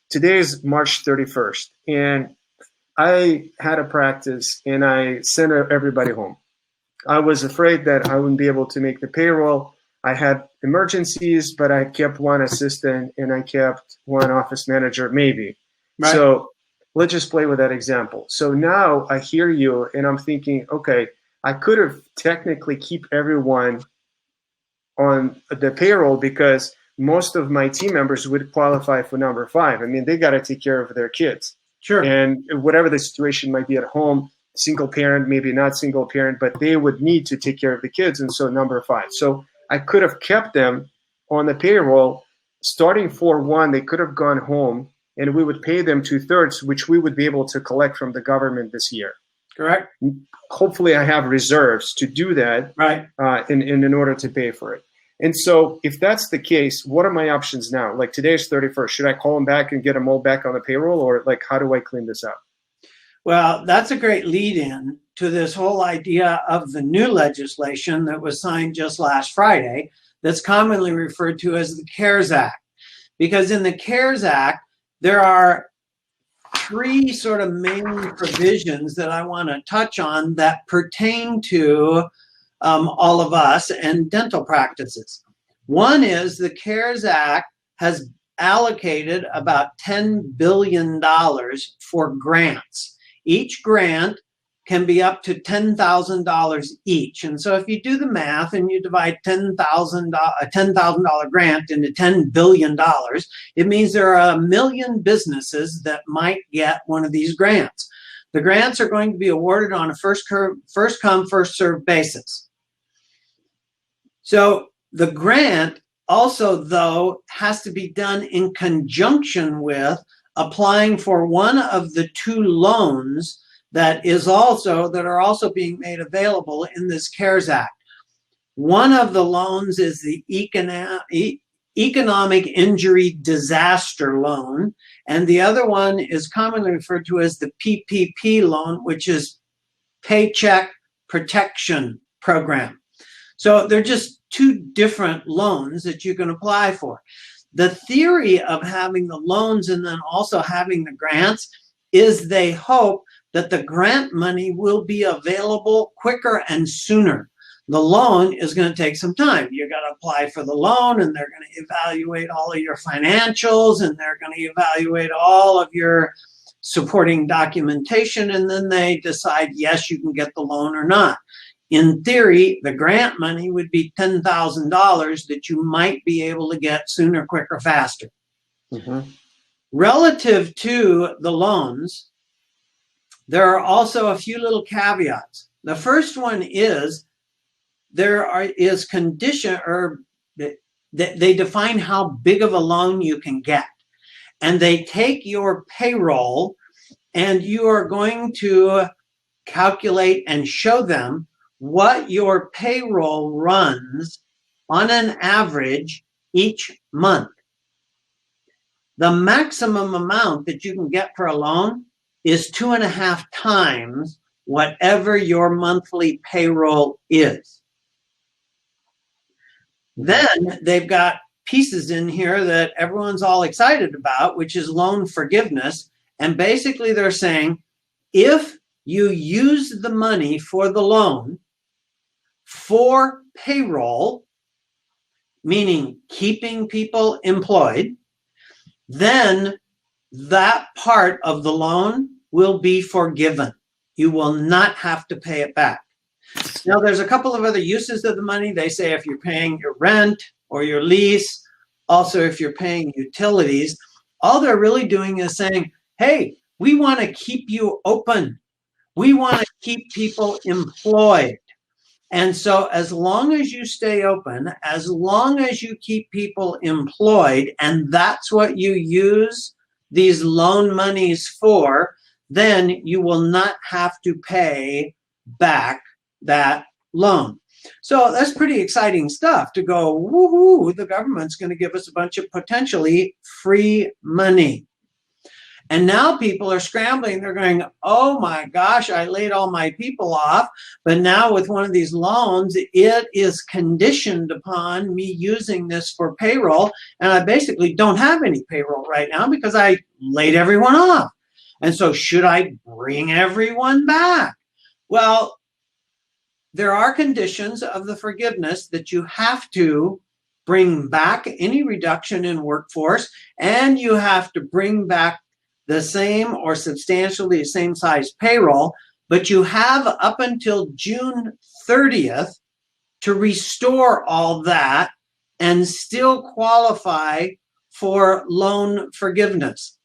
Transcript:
today is March 31st, and I had a practice, and I sent everybody home. I was afraid that I wouldn't be able to make the payroll. I had emergencies, but I kept one assistant and I kept one office manager, maybe. Right. So let's just play with that example. So now I hear you and I'm thinking, okay, I could have technically keep everyone on the payroll because most of my team members would qualify for number 5. I mean, they got to take care of their kids. Sure. And whatever the situation might be at home, single parent, maybe not single parent, but they would need to take care of the kids. And so number 5. So I could have kept them on the payroll. Starting 4/1, they could have gone home and we would pay them 2/3, which we would be able to collect from the government this year. Correct. Hopefully I have reserves to do that, right? In order to pay for it. And so if that's the case, what are my options now? Like today's 31st. Should I call them back and get them all back on the payroll, or like how do I clean this up? Well, that's a great lead in to this whole idea of the new legislation that was signed just last Friday that's commonly referred to as the CARES Act. Because in the CARES Act, there are 3 sort of main provisions that I want to touch on that pertain to all of us and dental practices. One is the CARES Act has allocated about $10 billion for grants. Each grant can be up to $10,000 each. And so if you do the math and you divide a $10,000 grant into $10 billion, it means there are 1 million businesses that might get one of these grants. The grants are going to be awarded on a first come, first served basis. So the grant also, though, has to be done in conjunction with applying for one of the 2 loans that are also being made available in this CARES Act. One of the loans is the Economic Injury Disaster Loan, and the other one is commonly referred to as the PPP loan, which is Paycheck Protection Program. So they're just 2 different loans that you can apply for. The theory of having the loans and then also having the grants is they hope that the grant money will be available quicker and sooner. The loan is going to take some time. You're going to apply for the loan and they're going to evaluate all of your financials and they're going to evaluate all of your supporting documentation, and then they decide, yes, you can get the loan or not. In theory, the grant money would be $10,000 that you might be able to get sooner, quicker, faster. Mm-hmm. Relative to the loans, there are also a few little caveats. The first one is they define how big of a loan you can get. And they take your payroll and you are going to calculate and show them what your payroll runs on an average each month. The maximum amount that you can get for a loan is 2.5 times whatever your monthly payroll is. Then they've got pieces in here that everyone's all excited about, which is loan forgiveness. And basically they're saying, if you use the money for the loan for payroll, meaning keeping people employed, then that part of the loan will be forgiven. You will not have to pay it back. Now, there's a couple of other uses of the money. They say if you're paying your rent or your lease, also if you're paying utilities, all they're really doing is saying, hey, we want to keep you open. We want to keep people employed. And so as long as you stay open, as long as you keep people employed, and that's what you use these loan monies for, then you will not have to pay back that loan. So that's pretty exciting stuff to go, woohoo, the government's going to give us a bunch of potentially free money. And now people are scrambling. They're going, oh my gosh, I laid all my people off. But now with one of these loans, it is conditioned upon me using this for payroll. And I basically don't have any payroll right now because I laid everyone off. And so should I bring everyone back? Well, there are conditions of the forgiveness that you have to bring back any reduction in workforce, and you have to bring back the same or substantially the same size payroll, but you have up until June 30th to restore all that and still qualify for loan forgiveness.